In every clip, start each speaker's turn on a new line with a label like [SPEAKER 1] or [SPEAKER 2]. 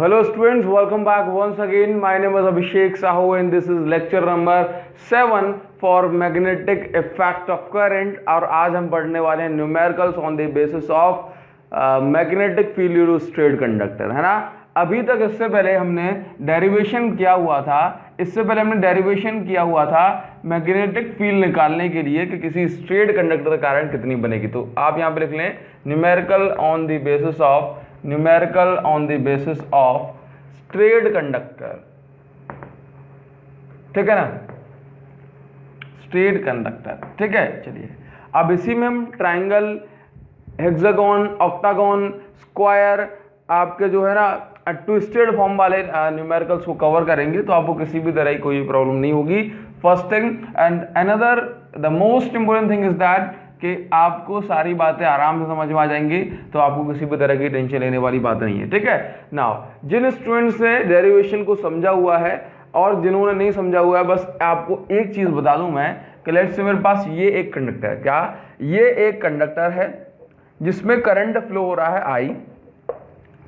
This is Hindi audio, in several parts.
[SPEAKER 1] Hello students, welcome back once again. My name is Abhishek Sahu and this is lecture number 7 for magnetic effect of current. और आज हम पढ़ने वाले हैं numericals on the basis of magnetic field use to straight conductor, है ना। अभी तक इससे पहले हमने डेरिवेशन किया हुआ था मैग्नेटिक फील्ड निकालने के लिए कि किसी स्ट्रेट कंडक्टर का करंट कितनी बनेगी। तो आप यहाँ पे लिख लें numerical on the basis of straight conductor, ठीक है ना, स्ट्रेट कंडक्टर, ठीक है। चलिए अब इसी में हम ट्राइंगल, हेक्सागोन, ऑक्टागोन, स्क्वायर, आपके जो है ना ट्विस्टेड फॉर्म वाले न्यूमेरिकल्स को कवर करेंगे, तो आपको किसी भी तरह की कोई प्रॉब्लम नहीं होगी। First thing and another the most important thing is that कि आपको सारी बातें आराम से समझ में आ जाएंगी, तो आपको किसी भी तरह की टेंशन लेने वाली बात नहीं है, ठीक है। नाउ जिन स्टूडेंट्स ने डेरिवेशन को समझा हुआ है और जिन्होंने नहीं समझा हुआ है, बस आपको एक चीज बता दूं मैं कि लेट्स से मेरे पास ये एक कंडक्टर है, क्या ये एक कंडक्टर है जिसमें करंट फ्लो हो रहा है आई,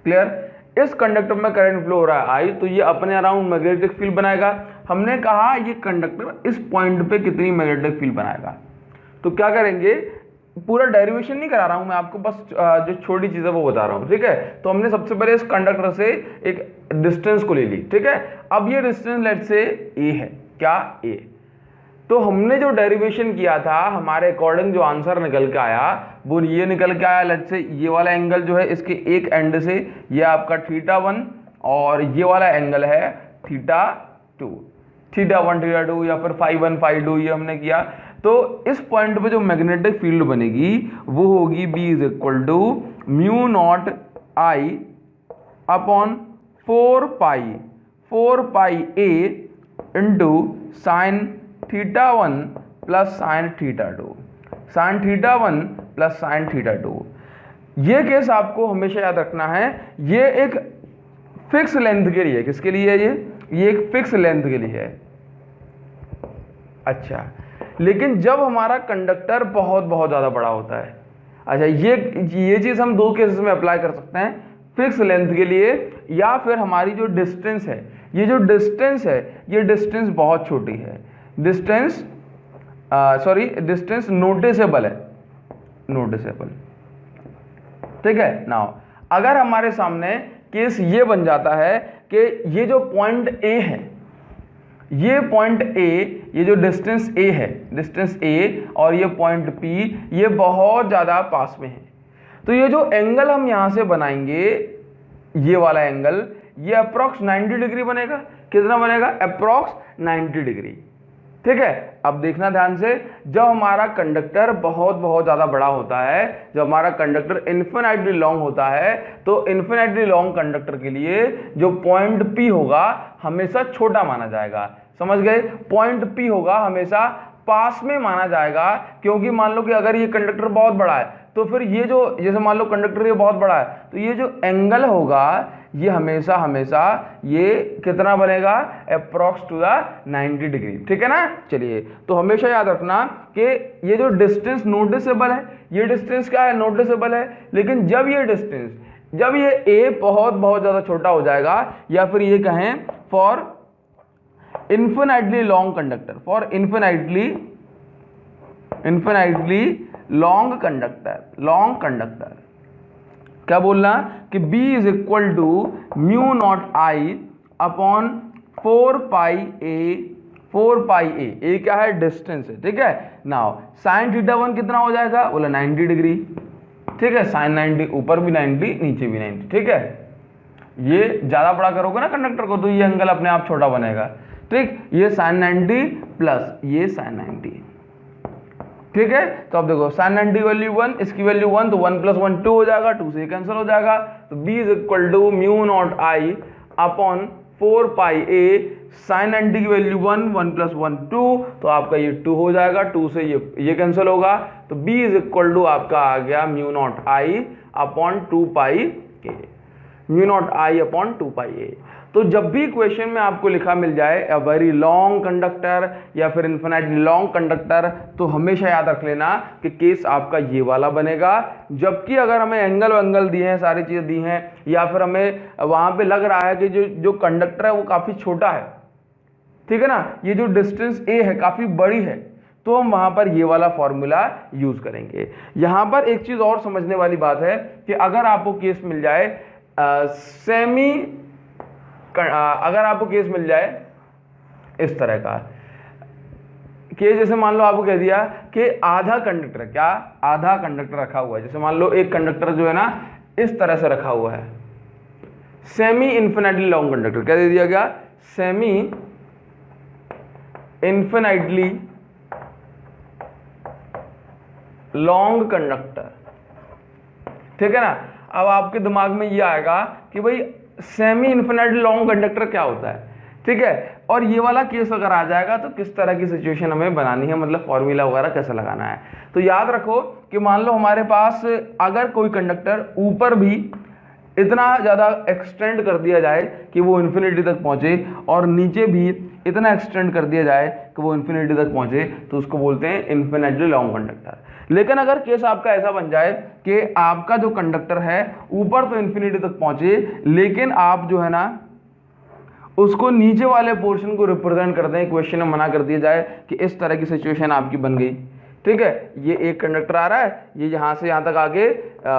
[SPEAKER 1] क्लियर। इस कंडक्टर में करंट फ्लो हो रहा है आई, तो ये अपने अराउंड मैग्नेटिक फील्ड बनाएगा। हमने कहा ये कंडक्टर इस पॉइंट पे कितनी मैग्नेटिक फील्ड बनाएगा, तो क्या करेंगे, पूरा डेरिवेशन नहीं करा रहा हूं मैं आपको, बस जो छोटी चीज है वो बता रहा हूं, ठीक है। तो हमने सबसे पहले इस कंडक्टर से एक डिस्टेंस को ले ली, ठीक है। अब ये डिस्टेंस लेट से ए है, क्या ए, तो हमने जो डेरिवेशन किया था हमारे अकॉर्डिंग जो आंसर निकल के आया वो ये निकल के आया, लेट से ये वाला एंगल जो है इसके एक एंड से ये आपका θ1 और ये वाला एंगल है θ2, θ1 θ2 या फिर φ1 φ2 ये हमने किया। तो इस पॉइंट पे जो मैग्नेटिक फील्ड बनेगी वो होगी B is equal to mu naught I upon 4 pi A into sine θ1 plus sine θ2, sine θ1 plus sine θ2। ये केस आपको हमेशा याद रखना है, ये एक फिक्स लेंथ के लिए, किसके लिए है ये एक फिक्स लेंथ के लिए है। अच्छा, लेकिन जब हमारा कंडक्टर बहुत ज्यादा बड़ा होता है, अच्छा ये चीज हम दो केसेस में अप्लाई कर सकते हैं, फिक्स लेंथ के लिए या फिर हमारी जो डिस्टेंस है, ये जो डिस्टेंस है ये डिस्टेंस बहुत छोटी है, डिस्टेंस नोटिसेबल है, नोटिसेबल, ठीक है। नाउ अगर हमारे सामने केस ये बन जाता है कि ये जो पॉइंट ए है, ये पॉइंट ए, ये जो डिस्टेंस ए है, डिस्टेंस ए और ये पॉइंट पी ये बहुत ज़्यादा पास में है, तो ये जो एंगल हम यहाँ से बनाएंगे, ये वाला एंगल, ये अप्रॉक्स 90 डिग्री बनेगा। कितना बनेगा? अप्रॉक्स 90 डिग्री, ठीक है। अब देखना ध्यान से, जब हमारा कंडक्टर बहुत ज़्यादा बड़ा होता है, जब हमारा कंडक्टर इन्फिनिटली लॉन्ग होता है, तो इन्फिनिटली लॉन्ग कंडक्टर के लिए जो पॉइंट P होगा हमेशा छोटा माना जाएगा, समझ गए। पॉइंट P होगा हमेशा पास में माना जाएगा, क्योंकि मान लो कि अगर ये कंडक्टर बहुत बड़ा है तो फिर ये जो, जैसे मान लो कंडक्टर ये बहुत बड़ा है, तो ये जो एंगल होगा ये हमेशा ये कितना बनेगा? अप्रॉक्स टू द 90 डिग्री, ठीक है ना। चलिए, तो हमेशा याद रखना कि ये जो डिस्टेंस नोटिसेबल है, ये डिस्टेंस क्या है? नोटिसेबल है। लेकिन जब ये डिस्टेंस, जब ये ए बहुत ज़्यादा छोटा हो जाएगा, या फिर ये कहें for infinitely long conductor, for infinitely long conductor, क्या बोलना कि B is equal to mu naught I upon 4 pi a क्या है? डिस्टेंस है, ठीक है। नाउ साइन θ1 कितना हो जाएगा? बोला 90 डिग्री, ठीक है। साइन 90, ऊपर भी 90 नीचे भी 90, ठीक है। ये ज्यादा बड़ा करोगे ना कंडक्टर को तो ये एंगल अपने आप छोटा बनेगा, ठीक। ये साइन 90 प्लस ये साइन 90, ठीक है। तो अब देखो साइन 90 वैल्यू 1, इसकी वैल्यू 1, तो 1 + 1 2 हो जाएगा, 2 से कैंसिल हो जाएगा। तो B is equal to mu naught I upon 4 pi A, sine 90 की वैल्यू 1, 1 + 1 2, तो आपका ये 2 हो जाएगा, 2 से ये कैंसिल होगा। तो B इज इक्वल टू आपका आ गया mu naught I upon 2 pi A। Mu naught I upon 2πa। तो जब भी क्वेश्चन में आपको लिखा मिल जाए अ वेरी लॉन्ग कंडक्टर या फिर इन्फिनाइटली लॉन्ग कंडक्टर, तो हमेशा याद रख लेना कि केस आपका ये वाला बनेगा। जबकि अगर हमें एंगल दिए हैं, सारी चीज़ें दी हैं, या फिर हमें वहाँ पे लग रहा है कि जो कंडक्टर है वो काफ़ी छोटा है, ठीक है ना, ये जो डिस्टेंस ए है काफ़ी बड़ी है, तो हम वहाँ पर ये वाला फॉर्मूला यूज़ करेंगे। यहाँ पर एक चीज़ और समझने वाली बात है कि अगर आपको केस मिल जाए अगर आपको केस मिल जाए इस तरह का केस, जैसे मान लो आपको कह दिया कि आधा कंडक्टर, क्या आधा कंडक्टर रखा हुआ है, जैसे मान लो एक कंडक्टर जो है ना इस तरह से रखा हुआ है, सेमी इन्फिनाइटली लॉन्ग कंडक्टर, क्या दे दिया गया, सेमी इन्फिनाइटली लॉन्ग कंडक्टर, ठीक है ना। अब आपके दिमाग में ये आएगा कि भाई सेमी इन्फिनाइटली लॉन्ग कंडक्टर क्या होता है, ठीक है, और ये वाला केस अगर आ जाएगा तो किस तरह की सिचुएशन हमें बनानी है, मतलब फॉर्मूला वगैरह कैसे लगाना है। तो याद रखो कि मान लो हमारे पास अगर कोई कंडक्टर ऊपर भी इतना ज़्यादा एक्सटेंड कर दिया जाए कि वो इन्फिनिटी तक पहुँचे, और नीचे भी इतना एक्सटेंड कर दिया जाए कि वो इन्फिनिटी तक पहुँचे, तो उसको बोलते हैं इन्फिनिटली लॉन्ग कंडक्टर। लेकिन अगर केस आपका ऐसा बन जाए कि आपका जो कंडक्टर है ऊपर तो इन्फिनिटी तक पहुँचे, लेकिन आप जो है ना उसको नीचे वाले पोर्शन को रिप्रेजेंट करते हैं, क्वेश्चन में मना कर दिया जाए कि इस तरह की सिचुएशन आपकी बन गई, ठीक है, ये एक कंडक्टर आ रहा है, ये यहाँ से यहाँ तक आगे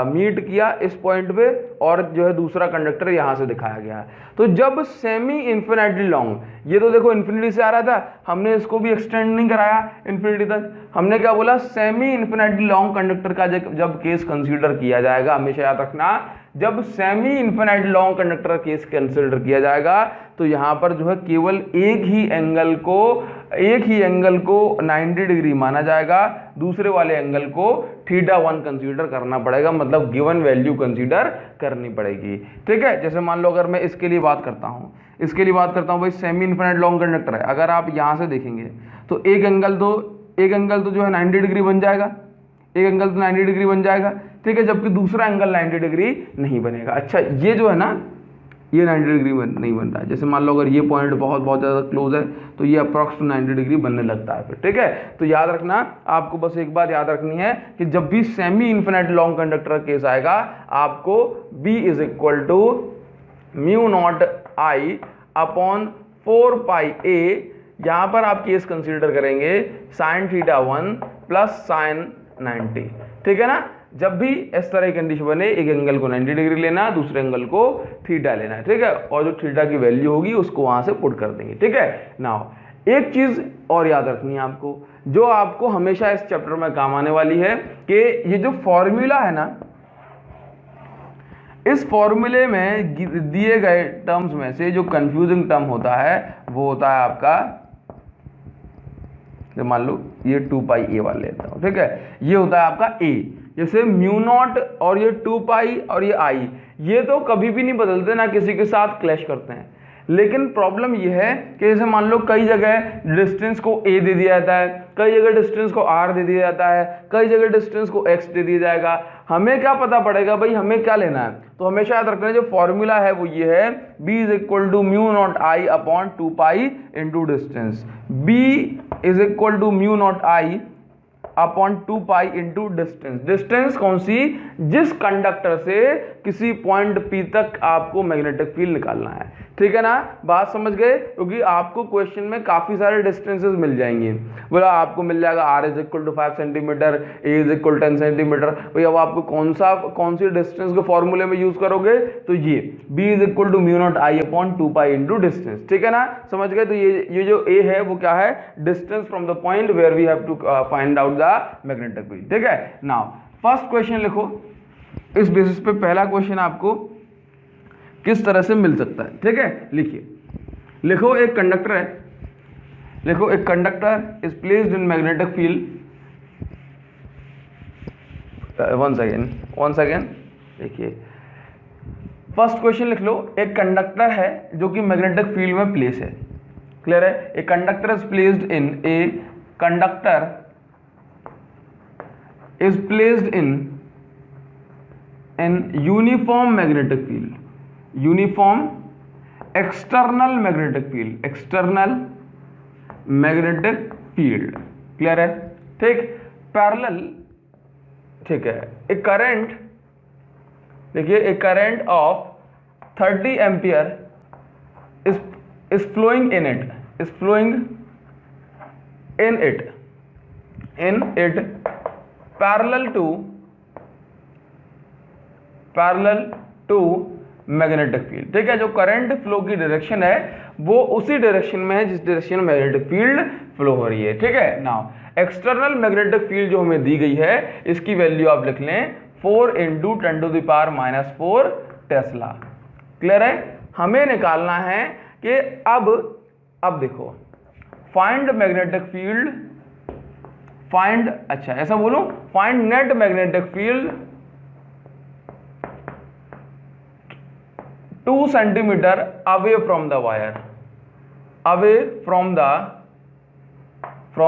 [SPEAKER 1] मीट किया इस पॉइंट पे, और जो है दूसरा कंडक्टर यहाँ से दिखाया गया। तो जब सेमी इन्फिनिटली लॉन्ग, ये तो देखो इन्फिनिटी से आ रहा था, हमने इसको भी एक्सटेंड नहीं कराया इन्फिनिटी तक, हमने क्या बोला, सेमी इन्फिनिटली लॉन्ग कंडक्टर का जब केस कंसीडर किया जाएगा, हमेशा याद रखना जब semi infinite long conductor case consider किया जाएगा तो यहाँ पर जो है केवल एक ही एंगल को 90 डिग्री माना जाएगा, दूसरे वाले एंगल को θ1 कंसीडर करना पड़ेगा, मतलब गिवन वैल्यू कंसीडर करनी पड़ेगी, ठीक है। जैसे मान लो अगर मैं इसके लिए बात करता हूँ भाई सेमी इन्फिनाइट लॉन्ग कंडक्टर है, अगर आप यहाँ से देखेंगे तो एक एंगल तो जो है 90 डिग्री बन जाएगा, एक एंगल तो 90 डिग्री बन जाएगा, ठीक है, जबकि दूसरा एंगल 90 डिग्री नहीं बनेगा। अच्छा, ये जो है ना ये 90 डिग्री नहीं बन रहा है, जैसे मान लो अगर ये पॉइंट बहुत ज़्यादा क्लोज है तो ये अप्रॉक्स 90 डिग्री बनने लगता है फिर, ठीक है। तो याद रखना, आपको बस एक बात याद रखनी है कि जब भी सेमी इन्फिनाइट लॉन्ग कंडक्टर का केस आएगा, आपको B is equal to mu naught I upon 4πa, यहाँ पर आप केस कंसिडर करेंगे sin θ1 प्लस sin 90, ठीक है ना। जब भी इस तरह की कंडीशन बने, एक एंगल को 90 डिग्री लेना, दूसरे एंगल को थीटा लेना है, ठीक है, और जो थीटा की वैल्यू होगी उसको वहां से पुट कर देंगे, ठीक है। नाउ एक चीज और याद रखनी है आपको, जो आपको हमेशा इस चैप्टर में काम आने वाली है, कि ये जो फॉर्मूला है ना, इस फॉर्मूले में दिए गए टर्म्स में से जो कंफ्यूजिंग टर्म होता है वो होता है आपका, मान लो ये 2πa वाले लेता हूं, ठीक है, ये होता है आपका a, जैसे म्यू नॉट और ये 2π और ये i, ये तो कभी भी नहीं बदलते, ना किसी के साथ क्लैश करते हैं। लेकिन प्रॉब्लम ये है कि जैसे मान लो कई जगह डिस्टेंस को a दे दिया जाता है, कई जगह डिस्टेंस को r दे दिया जाता है, कई जगह डिस्टेंस को x दे दिया जाएगा, हमें क्या पता पड़ेगा भाई हमें क्या लेना है। तो हमेशा याद रखना, जो फॉर्मूला है वो ये है, b is equal to mu naught I upon 2π into distance, b is equal to mu naught I upon 2π into distance. Distance कौन सी, जिस कंडक्टर से किसी पॉइंट P तक आपको मैग्नेटिक फील्ड निकालना है, ठीक है ना। बात समझ गए, क्योंकि आपको क्वेश्चन में काफी सारे डिस्टेंसेस मिल जाएंगे, बोला आपको मिल जाएगा r is equal to 5 centimetre, a is equal 10 centimetre, भाई अब आपको कौन सी डिस्टेंस के फॉर्मूले में यूज करोगे, तो ये b is equal to mu naught I upon 2π into distance, ठीक है ना, समझ गए। तो ये जो a है वो क्या है, distance from the point where we have to find out the magnetic field, ठीक है। नाउ फर्स्ट क्वेश्चन लिखो, इस बेसिस पे पहला क्वेश्चन आपको किस तरह से मिल सकता है, ठीक है। लिखिए, लिखो एक कंडक्टर है, लिखो एक conductor is placed in magnetic field, one second, देखिए फर्स्ट क्वेश्चन लिख लो, एक कंडक्टर है जो कि मैग्नेटिक फील्ड में प्लेस है, क्लियर है। A conductor is placed in, a conductor is placed in uniform magnetic field, uniform external magnetic field, external magnetic field, clear है, ठीक। पैरेलल, ठीक है, ए करंट, देखिए a current of 30 ampere is flowing in it, is flowing in it parallel to magnetic field, ठीक है। जो करंट फ्लो की डायरेक्शन है वो उसी डायरेक्शन में है जिस डायरेक्शन में मैग्नेटिक फील्ड फ्लो हो रही है, ठीक है। नाउ एक्सटर्नल मैग्नेटिक फील्ड जो हमें दी गई है इसकी वैल्यू आप लिख लें 4 × 10⁻⁻⁴ टेस्ला, क्लियर है। हमें निकालना है कि अब देखो फाइंड मैग्नेटिक फील्ड, फाइंड, अच्छा ऐसा बोलूं, find net magnetic field 2 centimetre away from the wire, away from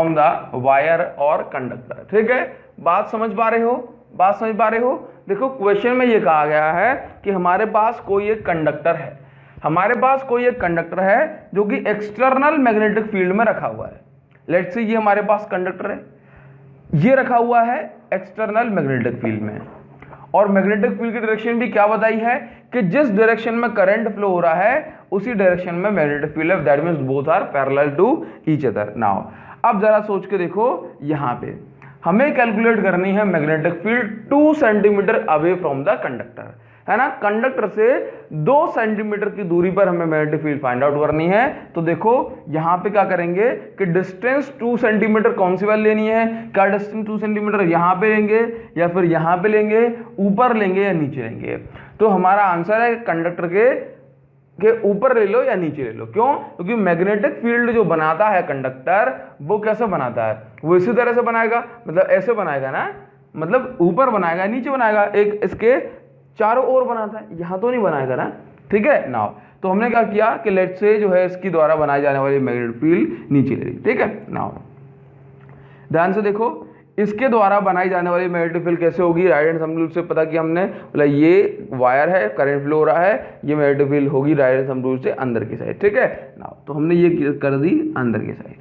[SPEAKER 1] the wire और कंडक्टर, ठीक है। बात समझ पा रहे हो, बात समझ पा रहे हो। देखो क्वेश्चन में ये कहा गया है कि हमारे पास कोई एक कंडक्टर है, हमारे पास कोई एक कंडक्टर है जो कि एक्सटर्नल मैग्नेटिक फील्ड में रखा हुआ है। लेट्स से ये हमारे पास कंडक्टर है, ये रखा हुआ है एक्सटर्नल मैग्नेटिक फील्ड में, और मैग्नेटिक फील्ड की डायरेक्शन भी क्या बताई है कि जिस डायरेक्शन में करंट फ्लो हो रहा है उसी डायरेक्शन में मैग्नेटिक फील्ड है, that means both are parallel to each other. Now अब जरा सोच के देखो, यहां पे हमें कैलकुलेट करनी है magnetic field 2 centimetre away from the conductor, है ना। कंडक्टर से 2 सेंटीमीटर की दूरी पर हमें मैग्नेटिक फील्ड फाइंड आउट करनी है। तो देखो यहां पे क्या करेंगे कि डिस्टेंस 2 सेंटीमीटर कौन सी वाली लेनी है, क्या डिस्टेंस 2 सेंटीमीटर यहां पे लेंगे या फिर यहां पे लेंगे, ऊपर लेंगे या नीचे लेंगे। तो हमारा आंसर है कंडक्टर के ऊपर ले लो या नीचे ले लो। क्यों? क्योंकि मैग्नेटिक फील्ड जो बनाता है कंडक्टर वो कैसे बनाता है, वो इसी तरह से बनाएगा, मतलब ऐसे बनाएगा ना, मतलब ऊपर बनाएगा नीचे बनाएगा, एक इसके चारों ओर बनाता है, यहां तो नहीं बनाएगा ना, ठीक है। नाउ तो हमने क्या किया कि लेट्स से जो है इसकी द्वारा बनाई जाने वाली मैग्नेटिक फील्ड नीचे ले ली, ठीक है। नाउ ध्यान से देखो, इसके द्वारा बनाई जाने वाली मैग्नेटिक फील्ड कैसे होगी, राइट हैंड थंब रूल से पता किया हमने, बोला ये वायर है, करंट फ्लो हो रहा है, ये मैग्नेटिक फील्ड होगी राइट हैंड थंब रूल से अंदर की साइड, ठीक है। नाउ तो हमने ये कर दी अंदर की साइड,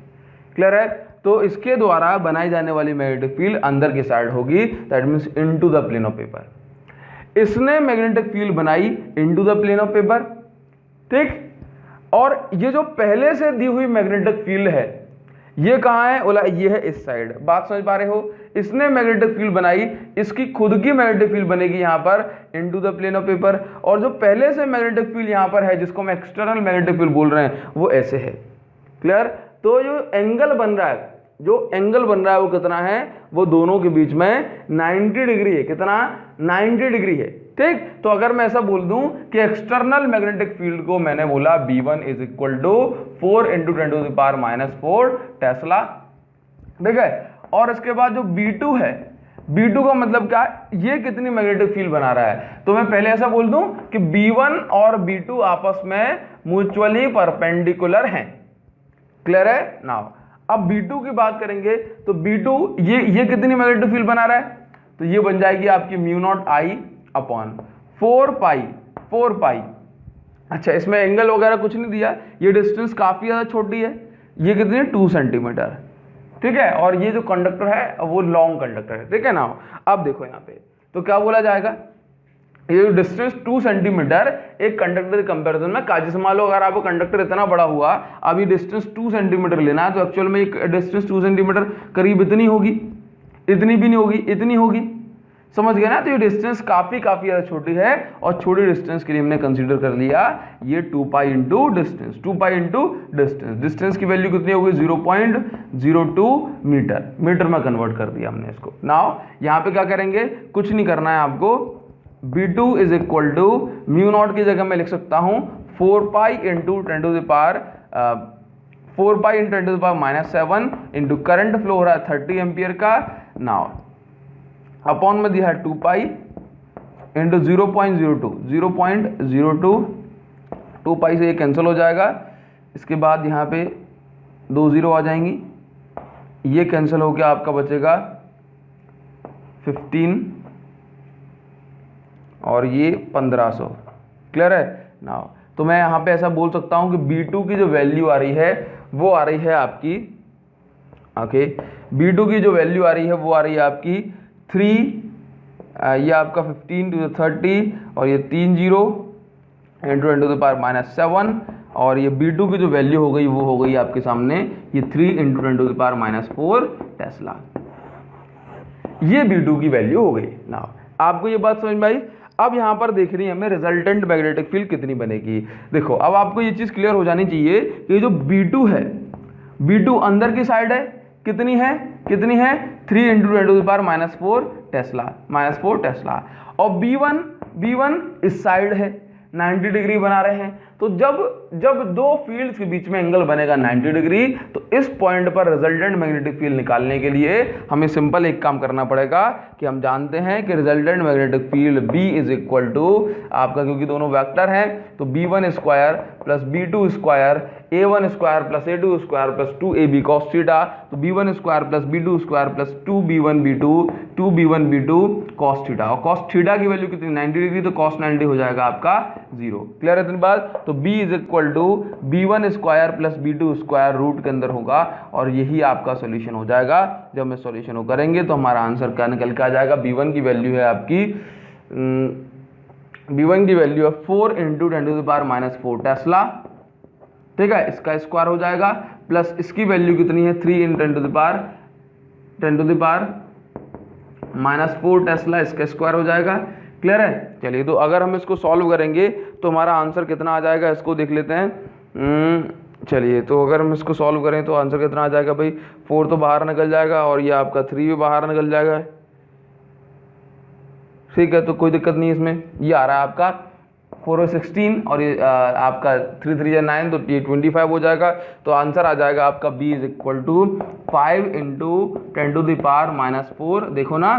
[SPEAKER 1] क्लियर है। तो इसके द्वारा बनाई जाने वाली मैग्नेटिक फील्ड अंदर की साइड होगी, that means into the plane of paper. इसने मैग्नेटिक फील्ड बनाई into the plane of paper, ठीक। और ये जो पहले से दी हुई मैग्नेटिक फील्ड है ये कहां है, बोला ये है इस साइड। बात समझ पा रहे हो, इसने मैग्नेटिक फील्ड बनाई, इसकी खुद की मैग्नेटिक फील्ड बनेगी यहां पर into the plane of paper, और जो पहले से मैग्नेटिक फील्ड यहां पर है जिसको हम एक्सटर्नल मैग्नेटिक फील्ड बोल रहे हैं वो ऐसे है, क्लियर। तो जो एंगल बन रहा है, जो एंगल बन रहा है वो कितना है, वो दोनों के बीच में 90 डिग्री है, कितना, 90 डिग्री है, ठीक। तो अगर मैं ऐसा बोल दूं कि एक्सटर्नल मैग्नेटिक फील्ड को मैंने बोला B1 = 4 × 10⁻⁴ टेस्ला, ठीक है। और इसके बाद जो B2 है, B2 का मतलब क्या, ये कितनी मैग्नेटिक फील्ड बना रहा है। तो मैं पहले ऐसा बोल दूं कि B1 और B2 आपस में म्यूचुअली परपेंडिकुलर हैं, क्लियर है। नाउ अब B2 की बात करेंगे तो B2 ये कितनी मैग्नेटिक फील्ड बना रहा है, तो ये बन जाएगी आपकी μ0I/4 पाई। अच्छा, इसमें एंगल वगैरह कुछ नहीं दिया, ये डिस्टेंस काफी ज्यादा छोटी है, ये कितनी, 2 सेंटीमीटर, ठीक है। और ये जो कंडक्टर है वो लॉन्ग कंडक्टर है, ठीक है ना। अब देखो यहाँ पे तो क्या बोला जाएगा, ये जो डिस्टेंस 2 सेंटीमीटर एक कंडक्टर के कंपैरिजन में, जैसे मान लो अगर आपको कंडक्टर इतना बड़ा हुआ, अब ये डिस्टेंस 2 सेंटीमीटर लेना है, तो एक्चुअल में एक डिस्टेंस 2 सेंटीमीटर करीब इतनी होगी, इतनी भी नहीं होगी, इतनी होगी, समझ गए ना। तो ये डिस्टेंस काफी ज्यादा छोटी है, और छोटी डिस्टेंस के लिए हमने कंसीडर कर लिया ये 2 pi into distance, 2 pi into distance. Distance की वैल्यू कितनी होगी, 0.02 मीटर, मीटर में कन्वर्ट कर दिया हमने इसको। नाउ यहाँ पे क्या करेंगे, कुछ नहीं करना है आपको, B2 = μ0 की जगह मैं लिख सकता हूं 4 pi into 10⁻⁷ into current flow हो रहा है 30 एम्पियर का। नाउ अपॉन में दिया है 2 पाई इंटू 0.02, 2 पाई से ये कैंसिल हो जाएगा, इसके बाद यहाँ पे 2 0 आ जाएंगी, ये कैंसिल हो गया, आपका बचेगा 15 और ये 1500, क्लियर है। ना। तो मैं यहाँ पे ऐसा बोल सकता हूँ कि B2 की जो वैल्यू आ रही है वो आ रही है आपकी, ओके, B2 की जो वैल्यू आ रही है वो आ रही है आपकी 3, ये आपका 15 to the 30 और ये 3 0 इंटू 10 to the power -7 और ये B2 की जो वैल्यू हो गई वो हो गई आपके सामने ये 3 into 10 to the power -4 Tesla. ये B2 की वैल्यू हो गई ना। आपको ये बात समझ में आई? अब यहाँ पर देख रही है हमें रिजल्टेंट मैग्नेटिक फील्ड कितनी बनेगी। देखो अब आपको ये चीज़ क्लियर हो जानी चाहिए कि जो B2 है, B2 अंदर की साइड है, कितनी है 3 into 10 to the power -4 Tesla और B1 इस साइड है, 90 डिग्री बना रहे हैं। तो जब दो फील्ड्स के बीच में एंगल बनेगा 90 डिग्री, तो इस पॉइंट पर रिजल्टेंट मैग्नेटिक फील्ड निकालने के लिए हमें सिंपल एक काम करना पड़ेगा कि हम जानते हैं कि resultant magnetic field B is equal to आपका, क्योंकि दोनों वेक्टर हैं तो B1 square plus B2 square A1 square plus A2 square plus 2AB cos theta, तो B1 square plus B2 square plus 2B1 B2 cos theta, और cos थीटा की वैल्यू कितनी 90 डिग्री, तो cos 90 हो जाएगा आपका 0। क्लियर है इतनी बात? तो B is equal to B1 square plus B2 square root के अंदर होगा और यही आपका सॉल्यूशन हो जाएगा। जब हम सॉल्यूशन करेंगे तो हमारा आंसर क्या निकल के आ जाएगा। B1 की वैल्यू है आपकी, B1 की वैल्यू है 4 into 10 to the power -4 Tesla, ठीक है, इसका स्क्वायर हो जाएगा प्लस इसकी वैल्यू कितनी है 3 into 10 to the power -4 Tesla, इसका स्क्वायर हो जाएगा। क्लियर है? चलिए, तो अगर हम इसको सॉल्व करेंगे तो हमारा आंसर कितना आ जाएगा, इसको देख लेते हैं। चलिए, तो अगर हम इसको सॉल्व करें तो आंसर कितना आ जाएगा भाई, 4 तो बाहर निकल जाएगा और ये आपका 3 भी बाहर निकल जाएगा। ठीक है, तो कोई दिक्कत नहीं इसमें। ये आ रहा है आपका 4 और 16 और ये आपका 3 3 9, तो ये 25 हो जाएगा। तो आंसर आ जाएगा आपका B is equal to 5 into 10 to the power -4। देखो ना,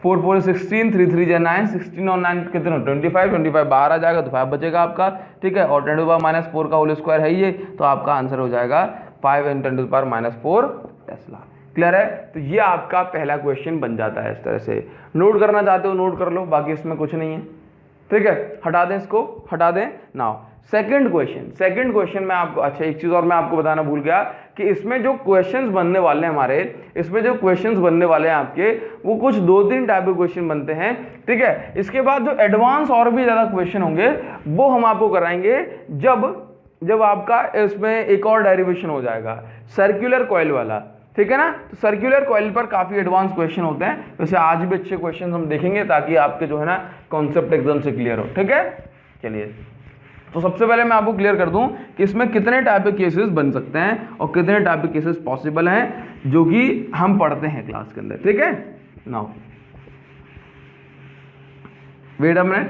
[SPEAKER 1] 4 4 16, 3 3 9, 16 और 9 कितने 25 बाहर आ जाएगा तो 5 बचेगा आपका। ठीक है, और 10 to the power -4 का होल स्क्वायर है ये, तो आपका आंसर हो जाएगा 5 into 10 to the power -4 Tesla. Clear है? तो ये आपका पहला क्वेश्चन बन जाता है। इस तरह से नोट करना चाहते हो नोट कर लो, बाकी इसमें कुछ नहीं है। ठीक है, हटा दें इसको, हटा दें। नाउ सेकंड क्वेश्चन में आपको, अच्छा एक चीज और मैं आपको बताना भूल गया कि इसमें जो क्वेश्चंस बनने वाले हैं आपके, वो कुछ 2-3 टाइप के क्वेश्चन बनते हैं। ठीक है, इसके बाद जो एडवांस और भी ज्यादा क्वेश्चन होंगे वो हम आपको कराएंगे जब आपका इसमें एक और डेरिवेशन हो जाएगा, सर्कुलर कॉइल वाला। ठीक है ना, तो सर्कुलर कॉइल पर काफी एडवांस क्वेश्चन होते हैं। वैसे आज भी अच्छे क्वेश्चन हम देखेंगे ताकि आपके जो है ना कॉन्सेप्ट एकदम से क्लियर हो। ठीक है, चलिए, तो सबसे पहले मैं आपको क्लियर कर दूं कि इसमें कितने टाइप के केसेस बन सकते हैं और कितने टाइप के केसेस पॉसिबल हैं, जो कि हम पढ़ते हैं क्लास के अंदर। ठीक है, नाउ वेट अ मिनट।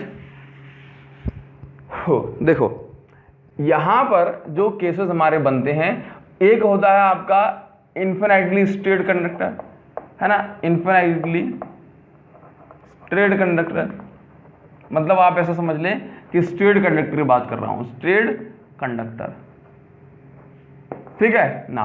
[SPEAKER 1] देखो यहां पर जो केसेस हमारे बनते हैं, एक होता है आपका इन्फिनाइटली स्ट्रेट कंडक्टर, है ना, इन्फिनाइटली स्ट्रेट कंडक्टर, मतलब आप ऐसा समझ लें कि स्ट्रेट कंडक्टर की बात कर रहा हूं, स्ट्रेट कंडक्टर। ठीक है ना।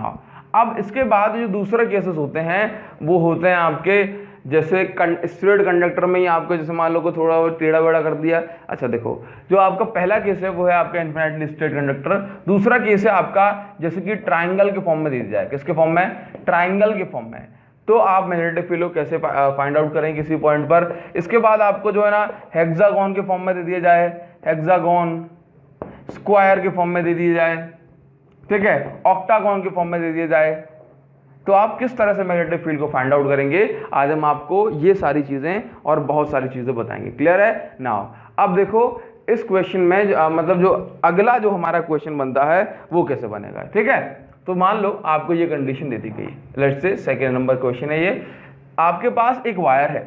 [SPEAKER 1] अब इसके बाद जो दूसरे केसेस होते हैं वो होते हैं आपके, जैसे स्ट्रेट कंडक्टर में ही आपको जैसे मान लो को थोड़ा टेढ़ा बेड़ा कर दिया। अच्छा देखो, जो आपका पहला केस है वो है आपका इन्फिनिटली स्ट्रेट कंडक्टर। दूसरा केस है आपका जैसे कि ट्राइंगल के फॉर्म में दे दिया जाए। किसके फॉर्म में? ट्राइंगल के फॉर्म में। तो आप मैग्नेटिक फील्ड कैसे फाइंड आउट करें किसी पॉइंट पर। इसके बाद आपको जो है ना हेक्सागोन के फॉर्म में दे दिया जाए, हेक्सागोन, स्क्वायर के फॉर्म में दे दिया जाए, ठीक है, ऑक्टागोन के फॉर्म में दे दिया जाए, तो आप किस तरह से मैग्नेटिक फील्ड को फाइंड आउट करेंगे, आज हम आपको ये सारी चीजें और बहुत सारी चीजें बताएंगे। क्लियर है? नाउ अब देखो इस क्वेश्चन में मतलब जो अगला जो हमारा क्वेश्चन बनता है वो कैसे बनेगा। ठीक है, तो मान लो आपको ये कंडीशन दे दी गई, let's say second number question है ये, आपके पास एक वायर है।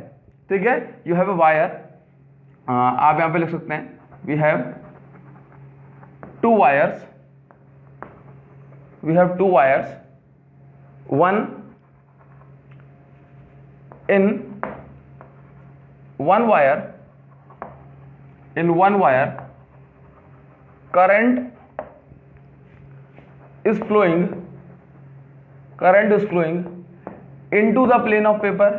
[SPEAKER 1] ठीक है, यू हैव अ वायर, आप यहां पे लिख सकते हैं we have two wires, one in one wire current is flowing into the plane of paper,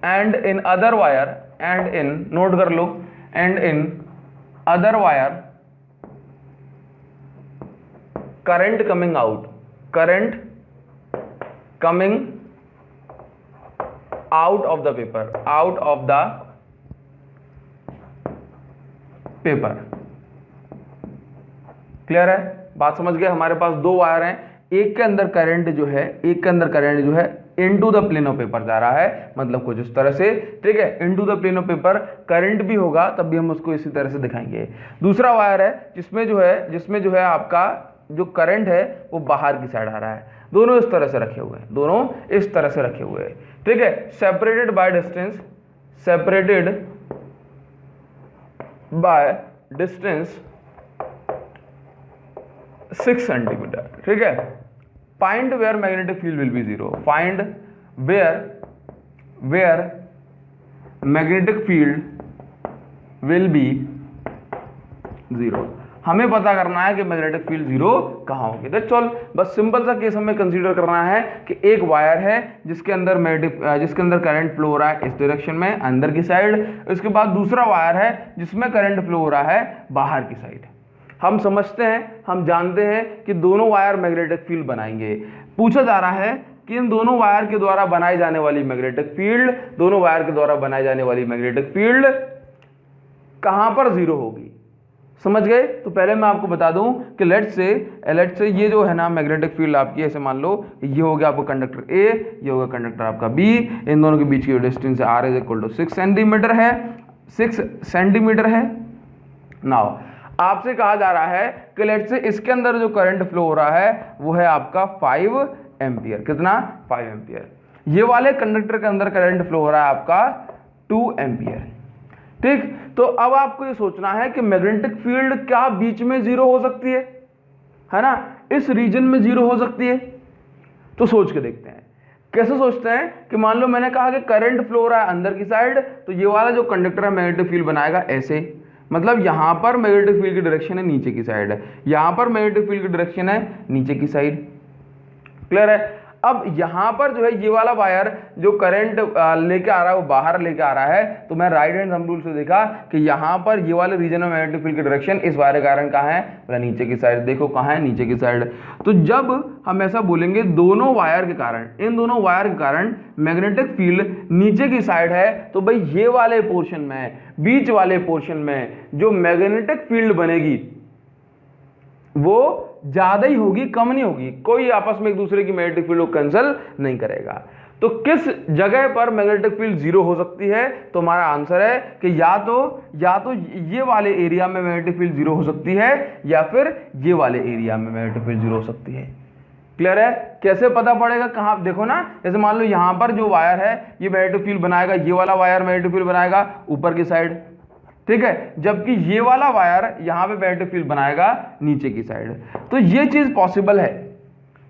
[SPEAKER 1] and in other wire, and in, note कर लो, and in other wire current coming out, current coming out of the paper, out of the paper. Clear है, बात समझ गए। हमारे पास दो वायर हैं, एक के अंदर करंट जो है, एक के अंदर करंट जो है into the plane of paper जा रहा है, मतलब कुछ इस तरह से, ठीक है। Into the plane of paper current भी होगा तब भी हम उसको इसी तरह से दिखाएंगे। दूसरा वायर है जिसमें जो है आपका जो करंट है वो बाहर की साइड आ रहा है। दोनों इस तरह से रखे हुए हैं, दोनों इस तरह से रखे हुए हैं, ठीक है। Separated by distance, separated by distance 6 centimetre, ठीक है। Find where magnetic field will be zero, find where magnetic field will be zero. हमें पता करना है कि मैग्नेटिक फील्ड जीरो कहां होगी। That's all. बस सिंपल सा केस हमें कंसीडर करना है कि एक वायर है जिसके अंदर करंट फ्लो हो रहा है इस डायरेक्शन में, अंदर की साइड। उसके बाद दूसरा वायर है जिसमें करंट फ्लो हो रहा है बाहर की साइड। हम समझते हैं, हम जानते हैं कि दोनों वायर मैग्नेटिक फील्ड बनाएंगे। पूछा जा रहा है कि इन दोनों वायर के द्वारा बनाई जाने वाली मैग्नेटिक फील्ड, दोनों वायर के द्वारा बनाई जाने वाली मैग्नेटिक फील्ड कहां पर जीरो होगी। समझ गए। तो पहले मैं आपको बता दूं कि लेट्स से ये जो है ना मैग्नेटिक फील्ड आपकी, ऐसे मान लो ये हो गया आपका कंडक्टर ए, ये होगा कंडक्टर आपका बी। इन दोनों के बीच की distance r is equal to 6 centimetre है, 6 सेंटीमीटर है। नाउ आपसे कहा जा रहा है कि लेट्स से इसके अंदर जो करंट फ्लो हो रहा है वो है आपका 5 एम्पियर। कितना? 5 एम्पियर। ये वाले कंडक्टर के अंदर करंट फ्लो हो रहा है आपका 2 एम्पियर, ठीक। तो अब आपको ये सोचना है कि मैग्नेटिक फील्ड क्या बीच में जीरो हो सकती है ना, इस रीजन में जीरो हो सकती है। तो सोच के देखते हैं कैसे सोचते हैं कि मान लो मैंने कहा कि करंट फ्लो हो रहा है अंदर की साइड, तो ये वाला जो कंडक्टर है मैग्नेटिक फील्ड बनाएगा ऐसे, मतलब यहां पर मैग्नेटिक फील्ड की डायरेक्शन है नीचे की साइड, यहां पर मैग्नेटिक फील्ड की डायरेक्शन है नीचे की साइड। क्लियर है। अब यहां पर जो है ये वाला वायर जो करंट लेके आ रहा है वो बाहर लेके आ रहा है, तो मैं राइट हैंड थंब रूल से देखा कि यहां पर ये वाले रीजन में मैग्नेटिक फील्ड की डायरेक्शन इस वायर के कारण कहां है, बोला नीचे की साइड। देखो कहां है, नीचे की साइड। तो जब हम ऐसा बोलेंगे दोनों वायर के कारण, इन दोनों वायर के कारण मैग्नेटिक फील्ड नीचे की साइड है, तो भाई ये वाले पोर्शन में, बीच वाले पोर्शन में जो मैग्नेटिक फील्ड बनेगी वो ज्यादा ही होगी, कम नहीं होगी। कोई आपस में एक दूसरे की मैग्नेटिक फील्ड को कैंसिल नहीं करेगा। तो किस जगह पर मैग्नेटिक फील्ड जीरो हो सकती है? तो हमारा आंसर है कि या तो ये वाले एरिया में मैग्नेटिक फील्ड जीरो हो सकती है, या फिर ये वाले एरिया में मैग्नेटिक फील्ड जीरो हो सकती है। क्लियर है। कैसे पता पड़ेगा? कहां देखो ना, जैसे मान लो यहां पर जो वायर है ये मैग्नेटिक फील्ड बनाएगा, ये वाला वायर मैग्नेटिक फील्ड बनाएगा ऊपर की साइड, ठीक है, जबकि ये वाला वायर यहां पे मैग्नेटिक फील्ड बनाएगा नीचे की साइड। तो ये चीज पॉसिबल है,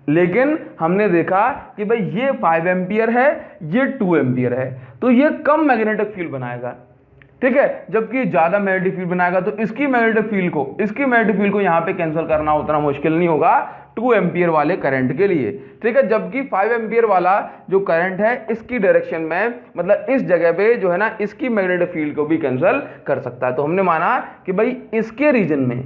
[SPEAKER 1] लेकिन हमने देखा कि भाई ये 5 एम्पियर है, ये 2 एम्पियर है, तो ये कम मैग्नेटिक फील्ड बनाएगा, ठीक है, जबकि ज्यादा मैग्नेटिक फील्ड बनाएगा। तो इसकी मैग्नेटिक फील्ड को यहां पे कैंसिल करना उतना मुश्किल नहीं होगा 2 एम्पियर वाले करंट के लिए, ठीक है। जबकि 5 एम्पियर वाला जो करंट है इसकी डायरेक्शन में, मतलब इस जगह पे जो है ना, इसकी मैग्नेटिक फील्ड को भी कैंसिल कर सकता है। तो हमने माना कि भाई इसके रीजन में,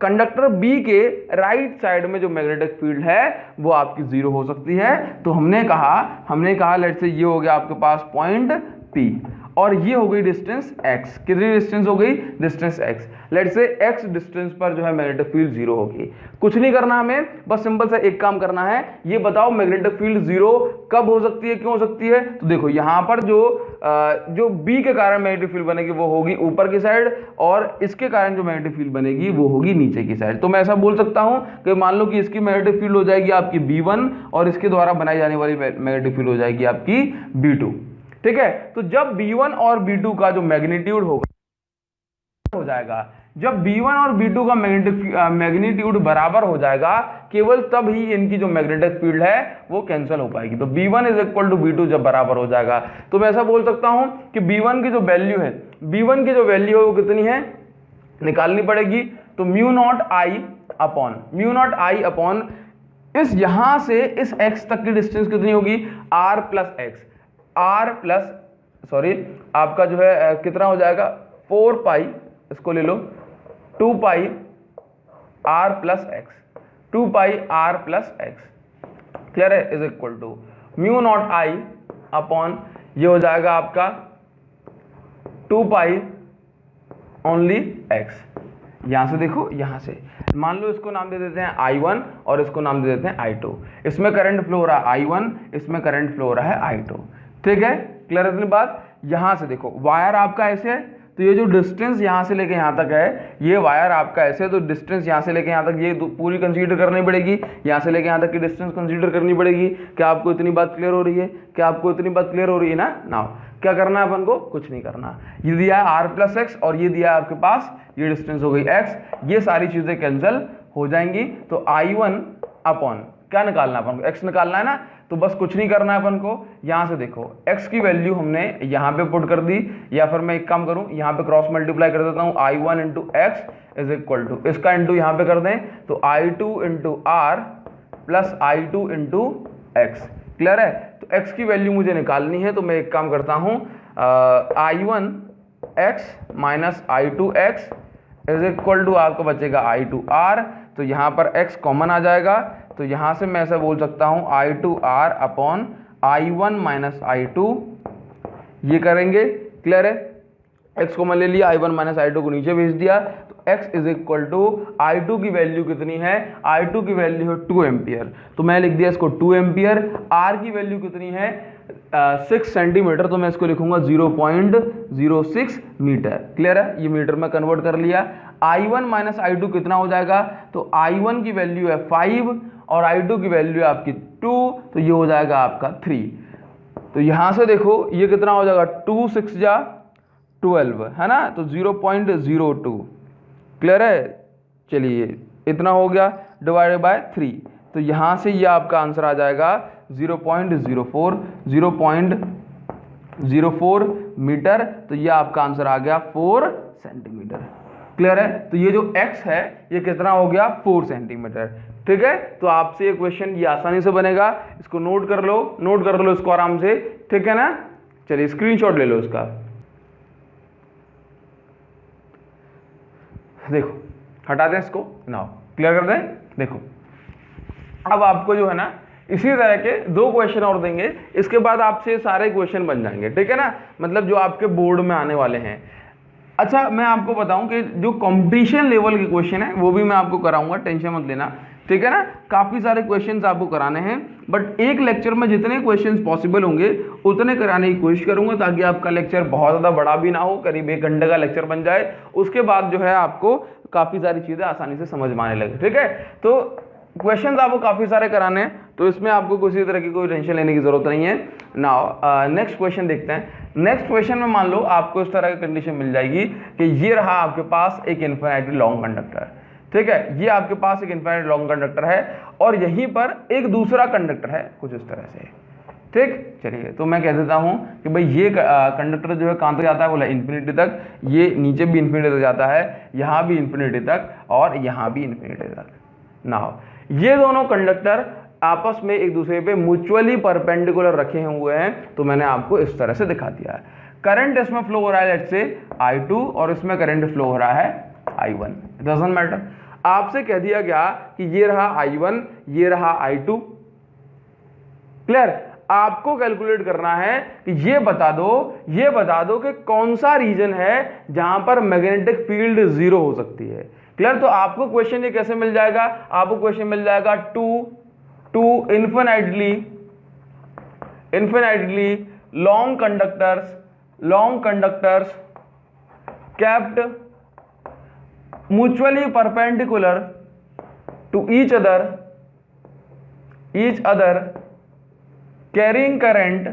[SPEAKER 1] कंडक्टर बी के राइट साइड में जो मैग्नेटिक फील्ड है वो आपकी जीरो हो सकती है। तो हमने कहा लेट्स से ये हो गया आपके पास पॉइंट P, और ये हो गई डिस्टेंस x। कितनी डिस्टेंस हो गई? Distance x। Let's say x distance पर जो है मैग्नेटिक फील्ड जीरो होगी। कुछ नहीं करना हमें, बस सिंपल सा एक काम करना है, ये बताओ मैग्नेटिक फील्ड जीरो कब हो सकती है, क्यों हो सकती है। तो देखो यहां पर जो B के कारण मैग्नेटिक फील्ड बनेगी वो होगी ऊपर की साइड, और इसके कारण जो मैग्नेटिक फील्ड बनेगी वो होगी नीचे की साइड। तो मैं ऐसा बोल सकता हूं कि मान लो कि इसकी मैग्नेटिक फील्ड हो जाएगी आपकी B1 और इसके द्वारा बनाई जाने वाली मैग्नेटिक फील्ड हो जाएगी आपकी B2, ठीक है। तो जब B1 और B2 का जो मैग्नीट्यूड हो जाएगा, जब B1 और B2 का मैग्नीट्यूड बराबर हो जाएगा, केवल तब ही इनकी जो मैग्नेटिक फील्ड है वो कैंसिल हो पाएगी। तो B1 is equal to B2 जब बराबर हो जाएगा, तो मैं ऐसा बोल सकता हूं कि B1 की जो वैल्यू है वो कितनी है, निकालनी पड़ेगी। तो म्यू नॉट आई अपॉन इस यहां से इस x तक की डिस्टेंस कितनी होगी, r plus x. R plus sorry आपका जो है कितना हो जाएगा 4 पाई, इसको ले लो 2 pi R plus x, 2 pi R plus x, clear है, is equal to mu naught I upon ये हो जाएगा आपका 2 पाई ओनली एक्स। यहां से देखो, यहां से मान लो इसको नाम दे देते हैं I1 और इसको नाम दे देते हैं I2। इसमें करंट फ्लो हो रहा है I1, इसमें करंट फ्लो हो रहा है I2। ठीक है, क्लियर है इतनी बात। यहां से देखो वायर आपका ऐसे है, तो ये जो डिस्टेंस यहां से लेके यहां तक है, ये वायर आपका ऐसे है, तो डिस्टेंस यहां से लेके यहां तक ये पूरी कंसीडर करनी पड़ेगी, यहां से लेके यहां तक की डिस्टेंस कंसीडर करनी पड़ेगी। क्या आपको इतनी बात क्लियर हो रही है? क्या आपको इतनी बात क्लियर हो रही है ना? नाउ क्या करना है अपन को? कुछ नहीं करना। ये दिया है r प्लस एक्स और ये दिया है आपके पास, ये डिस्टेंस हो गई x, ये सारी चीजें कैंसिल हो जाएंगी। तो I1 अपॉन क्या निकालना है अपन को? x निकालना है ना, तो बस कुछ नहीं करना है अपन को। यहां से देखो x की वैल्यू हमने यहां पे पुट कर दी, या फिर मैं एक काम करूं यहां पे क्रॉस मल्टीप्लाई कर देता हूं, I1 into x is equal to इसका इंटू यहां पे कर दें तो I2 into r plus I2 into x, clear है। तो x की वैल्यू मुझे निकालनी है, तो मैं एक काम करता हूं I1 x minus I2 x is equal to आपको बचेगा I2 r, तो यहाँ पर x कॉमन आ जाएगा, तो यहाँ से मैं ऐसा बोल सकता हूँ I2 r upon I1 minus I2, ये करेंगे, क्लियर है। x कॉमन ले लिया, I1 माइनस I2 को नीचे भेज दिया, तो x is equal to I2 की वैल्यू कितनी है? I2 की वैल्यू है 2 एम्पियर, तो मैं लिख दिया इसको 2 एम्पियर। r की वैल्यू कितनी है? 6 सेंटीमीटर, तो मैं इसको लिखूंगा 0.06 मीटर, क्लियर है। ये मीटर में कन्वर्ट कर लिया। I1 माइनस I2 कितना हो जाएगा? तो I1 की वैल्यू है 5 और I2 की वैल्यू है आपकी 2, तो ये हो जाएगा आपका 3। तो यहां से देखो ये कितना हो जाएगा, 2 6 जा 12 है ना, तो 0.02, क्लियर है। चलिए इतना हो गया डिवाइडेड बाय 3, तो यहां से ये आपका आंसर आ जाएगा 0.04 मीटर, तो ये आपका आंसर आ गया 4 सेंटीमीटर, क्लियर है। तो ये जो x है ये कितना हो गया? 4 सेंटीमीटर, ठीक है। तो आपसे ये क्वेश्चन ये आसानी से बनेगा, इसको नोट कर लो इसको आराम से, ठीक है ना। चलिए स्क्रीनशॉट ले लो इसका, देखो हटा दें इसको, नाउ क्लियर कर दें। देखो अब आपको जो है ना इसी तरह के 2 क्वेश्चन और देंगे, इसके बाद आपसे सारे क्वेश्चन बन जाएंगे, ठीक है ना, मतलब जो आपके बोर्ड में आने वाले हैं। अच्छा मैं आपको बताऊं कि जो कंपटीशन लेवल के क्वेश्चन है वो भी मैं आपको कराऊंगा, टेंशन मत लेना, ठीक है ना। काफ़ी सारे क्वेश्चंस आपको कराने हैं, बट एक लेक्चर में जितने क्वेश्चंस पॉसिबल होंगे उतने कराने की कोशिश करूंगा, ताकि आपका लेक्चर बहुत ज़्यादा बड़ा भी ना हो, करीब 1 घंटे का लेक्चर बन जाए। उसके बाद जो है आपको काफ़ी सारी चीज़ें आसानी से समझ में आने लगे, ठीक है। तो क्वेश्चंस आपको काफ़ी सारे कराने हैं, तो इसमें आपको किसी तरह की कोई टेंशन लेने की जरूरत नहीं है। नाउ नेक्स्ट क्वेश्चन देखते हैं। नेक्स्ट क्वेश्चन में मान लो आपको इस तरह की कंडीशन मिल जाएगी कि ये रहा आपके पास एक इन्फिनिटली लॉन्ग कंडक्टर, ठीक है, ये आपके पास एक इन्फिनिटली लॉन्ग कंडक्टर है और यहीं पर एक दूसरा कंडक्टर है कुछ इस तरह से, ठीक। चलिए तो मैं कह देता हूं कि भाई ये कंडक्टर जो है कहां तक जाता है? बोला इन्फिनिटी तक, ये नीचे भी इन्फिनिटी तक जाता है, यहां भी इन्फिनिटी तक और यहां भी इन्फिनिटी तक। नाउ ये दोनों कंडक्टर आपस में एक दूसरे पे म्यूचुअली परपेंडिकुलर रखे हुए हैं, तो मैंने आपको इस तरह से दिखा दिया है। करंट इसमें फ्लो हो रहा है लेट्स से I2 और इसमें करंट फ्लो हो रहा है I1, डजंट मैटर। आपसे कह दिया गया कि ये रहा I1, ये रहा I2, क्लियर। आपको कैलकुलेट करना है कि ये बता दो कि कौन सा रीजन है जहां पर मैग्नेटिक फील्ड 0 हो सकती है, क्लियर। तो आपको क्वेश्चन ये कैसे मिल जाएगा? आपको क्वेश्चन मिल जाएगा to infinitely long conductors kept mutually perpendicular to each other carrying current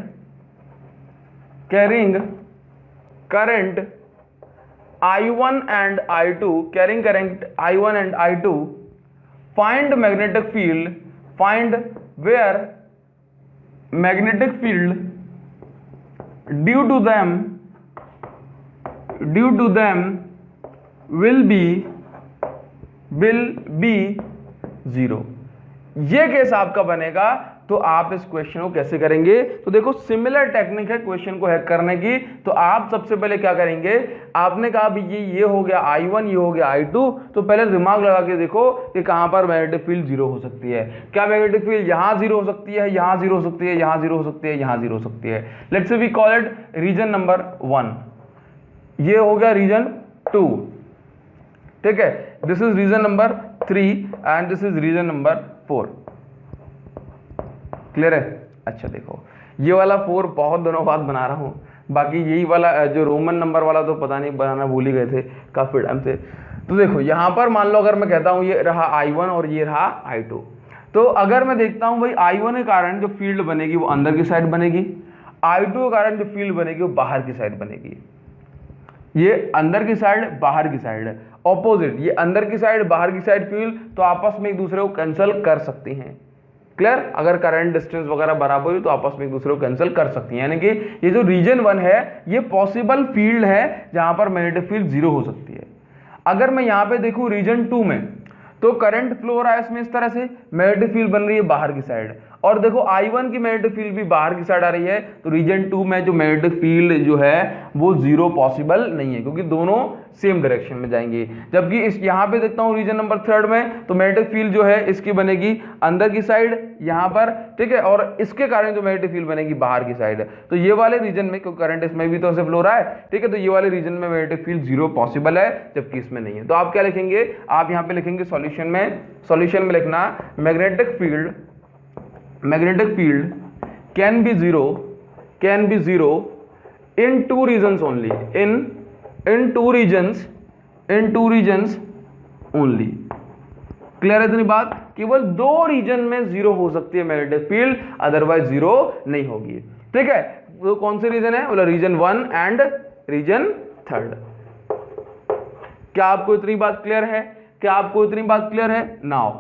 [SPEAKER 1] I1 and I2, find where magnetic field due to them will be 0। ये केस आपका बनेगा तो आप इस क्वेश्चन को कैसे करेंगे? तो देखो सिमिलर टेक्निक है क्वेश्चन को हैक करने की। तो आप सबसे पहले क्या करेंगे, आपने कहा भी ये हो गया I1, ये हो गया I2, तो पहले दिमाग लगा के देखो कि कहां पर मैग्नेटिक फील्ड जीरो हो सकती है। क्या मैग्नेटिक फील्ड यहां जीरो हो सकती है, यहां जीरो हो सकती है, यहां जीरो हो सकती है, यहां जीरो हो सकती है। Let's say we call it region number 1, ये हो गया रीजन 2, ठीक है। This is region number 3 and this is region number 4। Clear है? अच्छा देखो, ये वाला 4 बहुत दिनों बाद बना रहा हूं, बाकी यही वाला जो रोमन नंबर वाला तो पता नहीं, बनाना भूल ही गए थे काफी टाइम से। तो देखो यहां पर मान लो अगर मैं कहता हूं ये रहा I1 और ये रहा I2, तो अगर मैं देखता हूं भाई I1 के कारण जो फील्ड बनेगी वो अंदर की साइड बनेगी, I2 के कारण जो फील्ड बनेगी वो बाहर की साइड बनेगी। ये अंदर की साइड, बाहर की साइड, ऑपोजिट, ये अंदर की साइड, बाहर की साइड फील्ड तो आपस में एक दूसरे को कैंसिल कर सकती हैं। क्लियर? अगर करंट डिस्टेंस वगैरह बराबर हुई तो आपस में एक दूसरे को कैंसिल कर सकती हैं। यानी कि ये जो रीजन 1 है ये पॉसिबल फील्ड है जहां पर मैग्नेटिक फील्ड जीरो हो सकती है। अगर मैं यहां पे देखूं रीजन 2 में, तो करंट फ्लो हो रहा है इसमें इस तरह से, मैग्नेटिक फील्ड बन रही है बाहर की साइड, और देखो I1 की मैग्नेटिक फील्ड भी बाहर की साइड आ रही है, तो रीजन 2 में जो मैग्नेटिक फील्ड जो है वो जीरो पॉसिबल नहीं है, क्योंकि दोनों सेम डायरेक्शन में जाएंगे। जबकि इस यहां पे देखता हूं रीजन नंबर 3 में, तो मैग्नेटिक फील्ड जो है इसकी बनेगी अंदर की साइड यहां पर, ठीक है, और इसके कारण जो मैग्नेटिक फील्ड बनेगी बाहर की साइड। तो ये वाले रीजन में, क्योंकि करंट इसमें भी तो ऐसे फ्लो रहा है, ठीक है, तो ये वाले रीजन में मैग्नेटिक फील्ड जीरो पॉसिबल है, जबकि इसमें नहीं है। तो आप क्या लिखेंगे, आप यहां पे लिखेंगे सॉल्यूशन में लिखना magnetic field can be zero in two regions only, in two regions only। Clear है इतनी बात? केवल 2 रीजन में जीरो हो सकती है मैग्नेटिक फील्ड, अदरवाइज जीरो नहीं होगी। ठीक है, तो कौन से रीजन है? बोला रीजन 1 एंड रीजन 3। क्या आपको इतनी बात क्लियर है? नाउ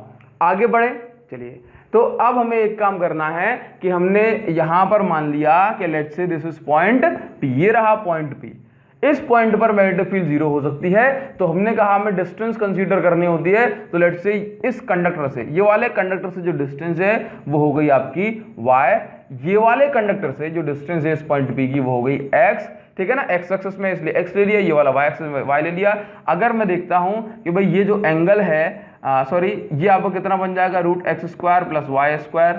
[SPEAKER 1] आगे बढ़े, चलिए। तो अब हमें एक काम करना है कि हमने यहां पर मान लिया कि let's say this is point P, ये रहा पॉइंट P, इस पॉइंट पर मैग्नेटिक फील्ड जीरो हो सकती है। तो हमने कहा हमें डिस्टेंस कंसीडर करनी होती है, तो लेट्स से इस कंडक्टर से, ये वाले कंडक्टर से जो डिस्टेंस है वो हो गई आपकी y, ये वाले कंडक्टर से जो डिस्टेंस है इस पॉइंट P की वो हो गई x, ठीक है ना। x एक्सिस में इसलिए x ले लिया, ये वाला y एक्सिस में y ले लिया। अगर मैं देखता हूं कि भाई ये जो एंगल है, ये आपको कितना बन जाएगा, √x² + y²।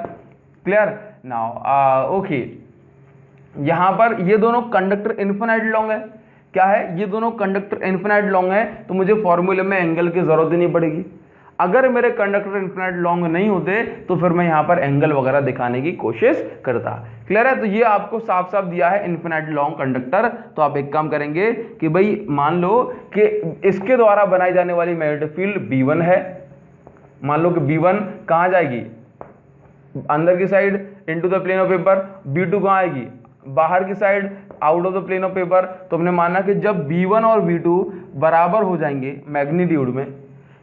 [SPEAKER 1] Clear? Now okay, यहां पर ये दोनों कंडक्टर इन्फिनाइट लॉन्ग है। क्या है? ये दोनों कंडक्टर इन्फिनाइट लॉन्ग है, तो मुझे फॉर्मूले में एंगल की जरूरत ही नहीं पड़ेगी। अगर मेरे कंडक्टर इन्फिनाइट लॉन्ग नहीं होते तो फिर मैं यहां पर एंगल वगैरह दिखाने की कोशिश करता। क्लियर है? तो ये आपको साफ साफ दिया है इन्फिनाइट लॉन्ग कंडक्टर। तो आप एक काम करेंगे कि भाई मान लो कि इसके द्वारा बनाई जाने वाली मैग्नेटिक फील्ड B1 है। मान लो कि B1 कहां जाएगी, अंदर की side into the plane of paper. B2 कहां आएगी, बाहर की side out of the plane of paper. तो हमने माना कि जब B1 और B2 बराबर हो जाएंगे मैग्नीट्यूड में,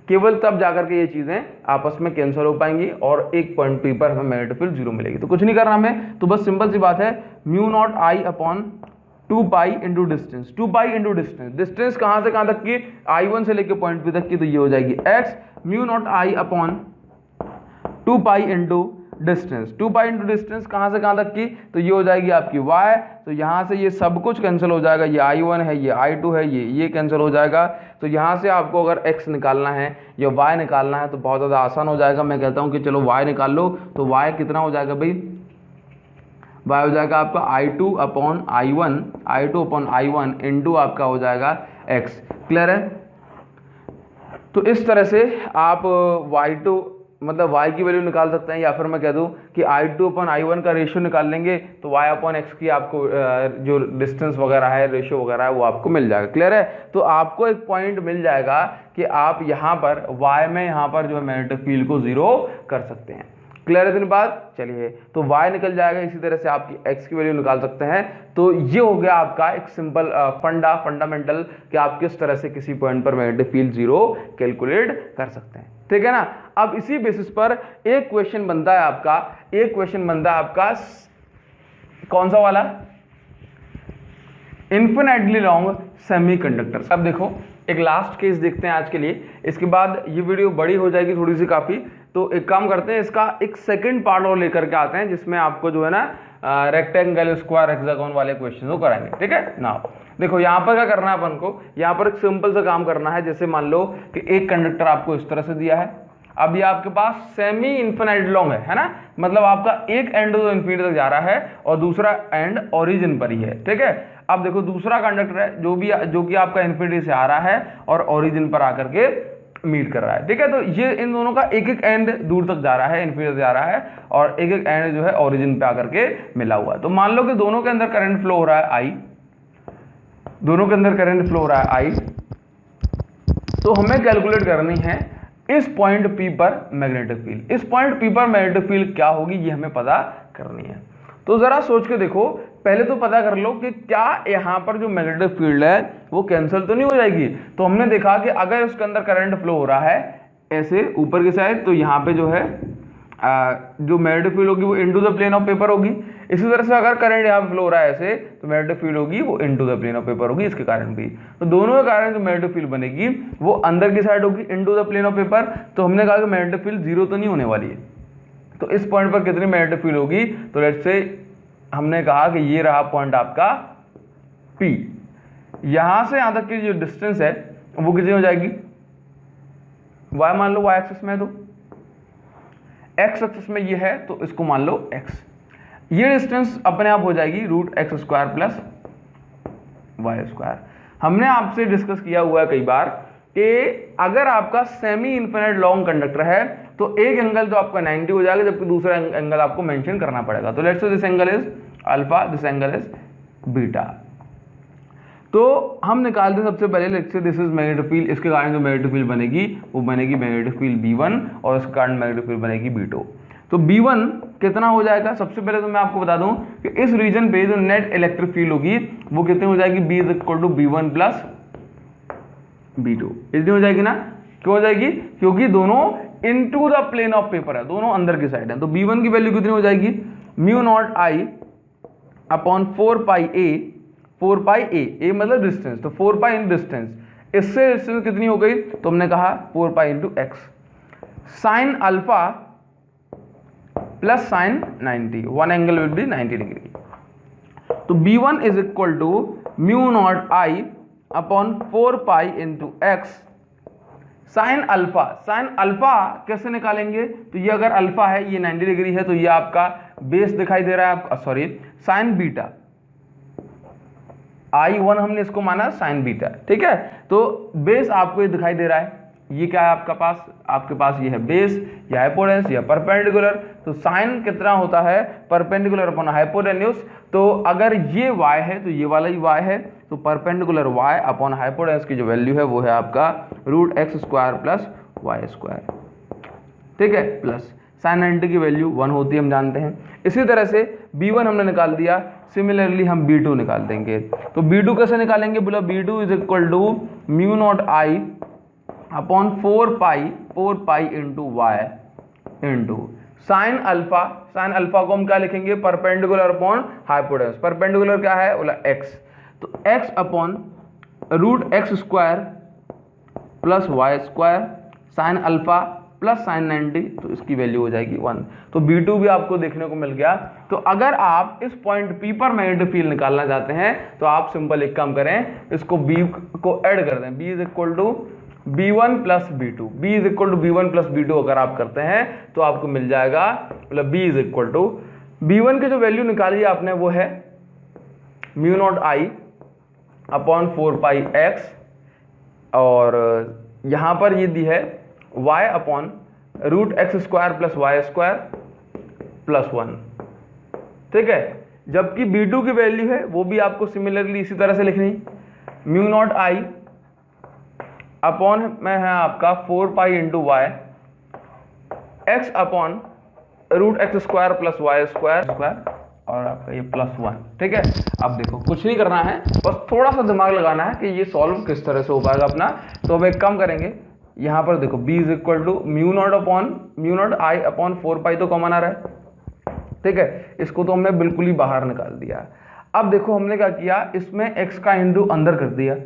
[SPEAKER 1] केवल तब जाकर के ये चीजें आपस में कैंसिल हो पाएंगी और एक पॉइंट P पर हमें मैग्नेटिक फील्ड जीरो मिलेगी। तो कुछ नहीं करना हमें, तो बस सिंपल सी बात है, μ0I/2π into distance. 2π into distance कहां से कहां तक की, I1 से लेकर पॉइंट P तक की, तो ये हो जाएगी x, μ0I/2π into distance. 2π into distance कहां से कहां तक की, तो ये हो जाएगी आपकी y। तो यहां से ये सब कुछ कैंसिल हो जाएगा, ये I1 है, ये I2 है, ये कैंसिल हो जाएगा। तो यहां से आपको अगर x निकालना है या y निकालना है तो बहुत ज़्यादा आसान हो जाएगा। मैं कहता हूं कि चलो y निकाल लो। तो y कितना हो जाएगा भाई, y हो जाएगा आपका I2/I1 इंटू आपका हो जाएगा x। क्लियर है? तो इस तरह से आप y2 मतलब y की वैल्यू निकाल सकते हैं, या फिर मैं कह दूं कि I2/I1 का रेशियो निकाल लेंगे तो y/x की आपको जो डिस्टेंस वगैरह है, रेशियो वगैरह है, वो आपको मिल जाएगा। क्लियर है? तो आपको एक पॉइंट मिल जाएगा कि आप यहाँ पर y में यहाँ पर जो है मैग्नेटिक फील्ड को जीरो कर सकते हैं। क्लियर है इतनी बात? चलिए, तो y निकल जाएगा, इसी तरह से आपकी x की वैल्यू निकाल सकते हैं। तो ये हो गया आपका एक सिंपल फंडामेंटल कि आप किस तरह से किसी पॉइंट पर मैग्नेटिक फील्ड जीरो कैलकुलेट कर सकते हैं। ठीक है ना? अब इसी बेसिस पर एक क्वेश्चन बनता है आपका कौन सा वाला, इन्फिनिटली लॉन्ग सेमीकंडक्टर। अब देखो एक लास्ट केस देखते हैं आज के लिए, इसके बाद ये वीडियो बड़ी हो जाएगी थोड़ी सी काफ़ी, तो एक काम करते हैं, इसका एक सेकंड पार्ट और लेकर के आते हैं जिसमें आपको जो है ना रेक्टेंगल, स्क्वायर, हेक्सागोन वाले क्वेश्चन को कराएंगे। ठीक है ना। देखो यहाँ पर क्या करना है अपन को, यहाँ पर एक सिंपल सा काम करना है। जैसे मान लो कि एक कंडक्टर आपको इस तरह से दिया है, अब ये आपके पास सेमी इन्फिनाइट लॉन्ग है ना, मतलब आपका एक एंड तो इन्फिनिटी तक जा रहा है और दूसरा एंड ओरिजिन पर ही है। ठीक है, अब देखो दूसरा कंडक्टर है जो कि आपका इन्फिनिटी से आ रहा है और ओरिजिन पर आकर के मीट कर रहा है। ठीक है, तो ये इन दोनों का एक एक एंड दूर तक जा रहा है, इन्फिनिटी जा रहा है और एक एक एंड जो है ओरिजिन पे आकर के मिला हुआ है। तो मान लो कि दोनों के अंदर करंट फ्लो हो रहा है आई, दोनों के अंदर करंट फ्लो हो रहा है आई, तो हमें कैलकुलेट करनी है इस पॉइंट P पर मैग्नेटिक फील्ड। इस पॉइंट P पर मैग्नेटिक फील्ड क्या होगी ये हमें पता करनी है। तो जरा सोच के देखो, पहले तो पता कर लो कि क्या यहाँ पर जो मैग्नेटिक फील्ड है वो कैंसिल तो नहीं हो जाएगी। तो हमने देखा कि अगर उसके अंदर करंट फ्लो हो रहा है ऐसे ऊपर की साइड, तो यहाँ पे जो है जो मैग्नेटिक फील्ड होगी वो into the plane of paper होगी। इसी तरह से अगर करंट यहाँ फ्लो हो रहा है ऐसे, तो मैग्नेटिक फील्ड होगी वो into the plane of paper होगी, इसके कारण भी। तो दोनों के कारण जो मैग्नेटिक फील्ड बनेगी वो अंदर की साइड होगी into the plane of paper. तो हमने कहा कि मैग्नेटिक फील्ड जीरो तो नहीं होने वाली है, तो इस पॉइंट पर कितनी मैग्नेटिक फील्ड होगी, तो लेट्स से हमने कहा कि ये रहा पॉइंट आपका P। यहां से यहां तक की जो डिस्टेंस है वो कितनी हो जाएगी, y मान लो y एक्सिस में, तो x एक्सिस में ये है तो इसको मान लो x। ये डिस्टेंस अपने आप हो जाएगी √x² प्लस y²। हमने आपसे डिस्कस किया हुआ है कई बार कि अगर आपका सेमी इन्फिनिट लॉन्ग कंडक्टर है तो एक एंगल तो आपका 90 हो जाएगा, जबकि दूसरा एंगल आपको मेंशन करना पड़ेगा। तो let's say this angle is alpha, this angle is beta. तो हम निकालते हैं सबसे पहले, let's say this is magnetic field, इसके कारण जो मैग्नेटिक फील्ड बनेगी वो बनेगी मैग्नेटिक फील्ड B1 और इसके कारण मैग्नेटिक फील्ड बनेगी B2। तो B1 कितना हो जाएगा, सबसे पहले तो मैं आपको बता दूं कि इस रीजन पे जो नेट इलेक्ट्रिक फील्ड होगी वो कितनी हो जाएगी, B is equal to B1 plus B2। इतनी हो जाएगी ना, क्यों हो जाएगी, क्योंकि दोनों into the plane of paper है, दोनों अंदर की साइड है। तो B1 की वैल्यू कितनी हो जाएगी, μ0I अपॉन 4πa मतलब डिस्टेंस, तो 4π इन डिस्टेंस, इससे डिस्टेंस कितनी हो गई, तो हमने कहा 4π into x, sine alpha plus sine 90, one angle will be 90 degree. तो B1 is equal to μ0I upon 4π into x sine alpha. Sine alpha कैसे निकालेंगे, तो ये अगर अल्फा है, ये 90 डिग्री है, तो ये आपका बेस दिखाई दे रहा है आपका, सॉरी साइन बीटा, I1 हमने इसको माना साइन बीटा। ठीक है, तो बेस आपको ये दिखाई दे रहा है, ये क्या है आपके पास ये है बेस, या हाइपोटेन्यूस या परपेंडिकुलर। तो साइन कितना होता है, परपेंडिकुलर अपॉन हाइपोटेन्यूस। तो अगर ये y है तो ये वाला ही y है, तो परपेंडिकुलर y अपॉन हाइपोटेन्यूस की जो वैल्यू है वो है आपका √x² प्लस y²। ठीक है, प्लस साइन 90 की वैल्यू 1 होती है, हम जानते हैं। इसी तरह से B1 हमने निकाल दिया, सिमिलरली हम B2 निकाल देंगे। तो B2 कैसे निकालेंगे, बोला B2 is equal to μ0I upon 4π into y into sine alpha. Sine alpha को हम क्या लिखेंगे, परपेंडिकुलर अपॉन हाइपोटेन्यूस। परपेंडिकुलर क्या है, बोला x, तो x upon √x² plus y² sign alpha plus sine 90, तो इसकी वैल्यू हो जाएगी 1। तो B2 भी आपको देखने को मिल गया। तो अगर आप इस पॉइंट P पर मैग्नेटिक फील्ड निकालना चाहते हैं तो आप सिंपल एक काम करें, इसको B को ऐड कर दें, B is equal to B1 plus B2, B is equal to B1 plus B2 अगर आप करते हैं तो आपको मिल जाएगा, मतलब B is equal to B1 की जो वैल्यू निकाली है आपने वो है μ0I अपॉन 4πx, और यहाँ पर ये दी है y upon √x² plus y² plus 1। ठीक है, जबकि B2 की वैल्यू है वो भी आपको सिमिलरली इसी तरह से लिखनी, μ0I अपॉन में है आपका 4π into y, x upon √x² plus y² और आपका ये प्लस 1। ठीक है, अब देखो कुछ नहीं करना है, बस थोड़ा सा दिमाग लगाना है कि ये सॉल्व किस तरह से हो पाएगा अपना। तो अब एक काम करेंगे, यहाँ पर देखो B is equal to μ0I upon 4π तो कॉमन आ रहा है। ठीक है, इसको तो हमने बिल्कुल ही बाहर निकाल दिया। अब देखो हमने क्या किया, इसमें x का इंटू अंदर कर दिया,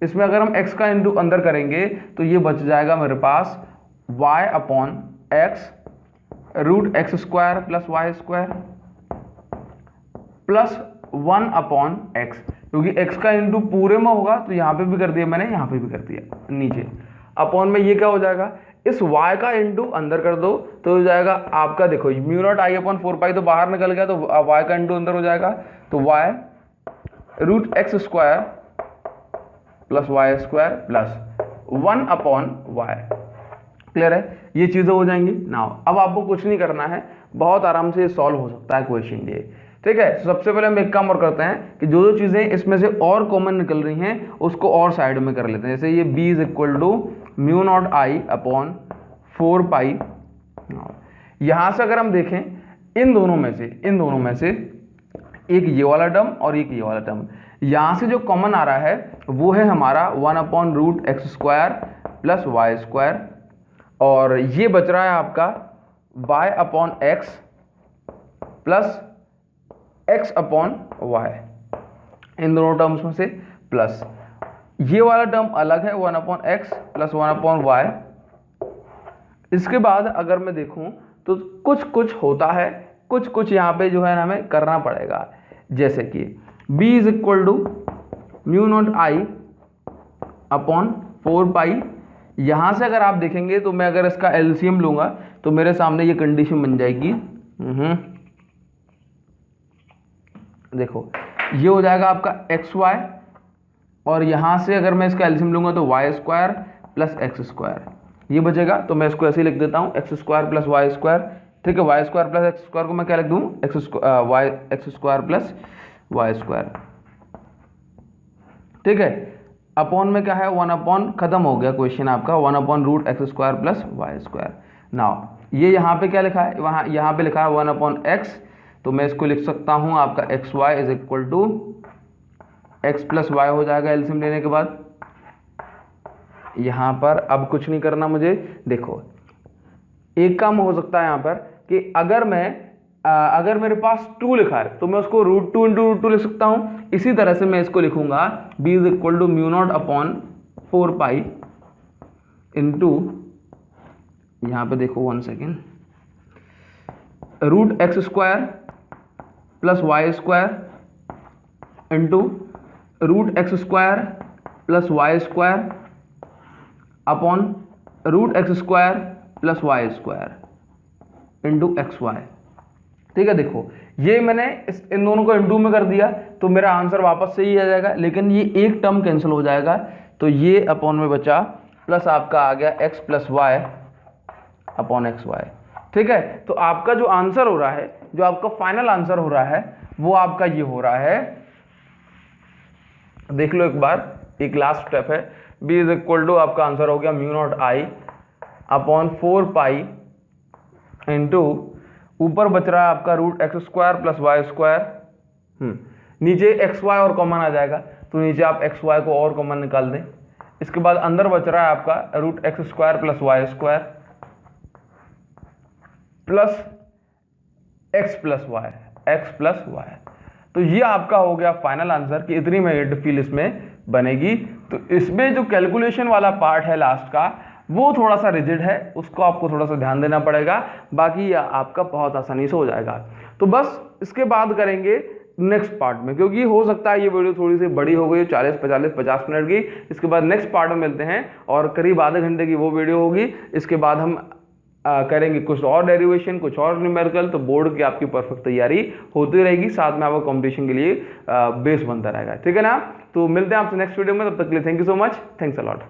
[SPEAKER 1] इसमें अगर हम x का इंटू अंदर करेंगे तो ये बच जाएगा मेरे पास y upon x root x square plus y square plus 1 upon x, क्योंकि x का इंटू पूरे में होगा तो यहाँ पे भी कर दिया मैंने, यहाँ पे भी कर दिया नीचे। अपॉन में ये क्या हो जाएगा, इस y का इंटू अंदर कर दो तो हो जाएगा आपका, देखो म्यू नॉट आई अपॉन 4 तो बाहर निकल गया, तो y का इंटू अंदर हो जाएगा, तो y root x square plus y square plus 1 upon y. Clear है, ये चीज़ें हो जाएंगी। नाउ अब आपको कुछ नहीं करना है, बहुत आराम से सॉल्व हो सकता है क्वेश्चन ये, ठीक है। सबसे पहले हम एक काम और करते हैं कि जो जो चीज़ें इसमें से और कॉमन निकल रही हैं उसको और साइड में कर लेते हैं। जैसे ये b is equal to mu naught I upon 4 pi. यहाँ से अगर हम देखें इन दोनों में से एक ये वाला टर्म और एक ये वाला टर्म, यहाँ से जो कॉमन आ रहा है वो है हमारा 1 upon root x square plus y square, और ये बच रहा है आपका y upon x plus x upon y, इन दोनों टर्म्स में से प्लस ये वाला टर्म अलग है 1 upon x plus 1 upon y. इसके बाद अगर मैं देखूं तो कुछ कुछ होता है, कुछ कुछ यहाँ पे जो है ना हमें करना पड़ेगा। जैसे कि b is equal to mu naught I upon 4 pi. यहाँ से अगर आप देखेंगे तो मैं अगर इसका एलसीएम लूंगा तो मेरे सामने ये कंडीशन बन जाएगी, देखो ये हो जाएगा आपका एक्स वाई, और यहाँ से अगर मैं इसका एलसीएम लूंगा तो y square plus x square, ये बचेगा। तो मैं इसको ऐसे ही लिख देता हूँ x square plus y square, ठीक है। Y square plus x square को मैं क्या लिख दूँ, x square plus y square, ठीक है। अपॉन में क्या है 1 अपॉन, खत्म हो गया क्वेश्चन आपका, 1 upon root x square plus y square. Now ये यहाँ पे क्या लिखा है, वहाँ यहाँ पे लिखा है 1 अपॉन एक्स, तो मैं इसको लिख सकता हूँ आपका x y is equal to x plus y हो जाएगा एलसीएम लेने के बाद। यहाँ पर अब कुछ नहीं करना मुझे, देखो एक काम हो सकता है यहाँ पर कि अगर मेरे पास 2 लिखा है तो मैं उसको रूट 2 इंटू रूट 2 लिख सकता हूँ। इसी तरह से मैं इसको लिखूंगा b is equal to mu naught upon 4 pi into, यहाँ पे देखो 1 second, root x square plus y square into root x square plus y square upon root x square plus y square into x y, ठीक है। देखो ये मैंने इन दोनों को इंटू में कर दिया तो मेरा आंसर वापस से ही आ जाएगा, लेकिन ये एक टर्म कैंसिल हो जाएगा, तो ये अपॉन में बचा प्लस आपका आ गया x plus y upon x y, ठीक है। तो आपका जो आंसर हो रहा है, जो आपका फाइनल आंसर हो रहा है वो आपका ये हो रहा है, देख लो एक बार, एक लास्ट स्टेप है, b इज इक्वल टू आपका आंसर हो गया mu naught I upon 4 pi into, ऊपर बच रहा है आपका root x square plus y square, नीचे एक्स वाई और कॉमन आ जाएगा तो नीचे आप एक्स वाई को और कॉमन निकाल दें। इसके बाद अंदर बच रहा है आपका root x square plus y square plus x plus y, तो ये आपका हो गया फाइनल आंसर कि इतनी मैग्नेटिक फील्ड इसमें बनेगी। तो इसमें जो कैलकुलेशन वाला पार्ट है लास्ट का वो थोड़ा सा रिजिड है, उसको आपको थोड़ा सा ध्यान देना पड़ेगा, बाकी आपका बहुत आसानी से हो जाएगा। तो बस इसके बाद करेंगे नेक्स्ट पार्ट में, क्योंकि हो सकता है ये वीडियो थोड़ी सी बड़ी हो गई 40-50 मिनट की। इसके बाद नेक्स्ट पार्ट में मिलते हैं और करीब आधे घंटे की वो वीडियो होगी। इसके बाद हम करेंगे कुछ और डेरिवेशन, कुछ और न्यूमेरिकल, तो बोर्ड की आपकी परफेक्ट तैयारी होती रहेगी, साथ में आपका कॉम्पिटिशन के लिए बेस बनता रहेगा, ठीक है ना। तो मिलते हैं आपसे नेक्स्ट वीडियो में, तब तक के लिए thank you so much, thanks a lot.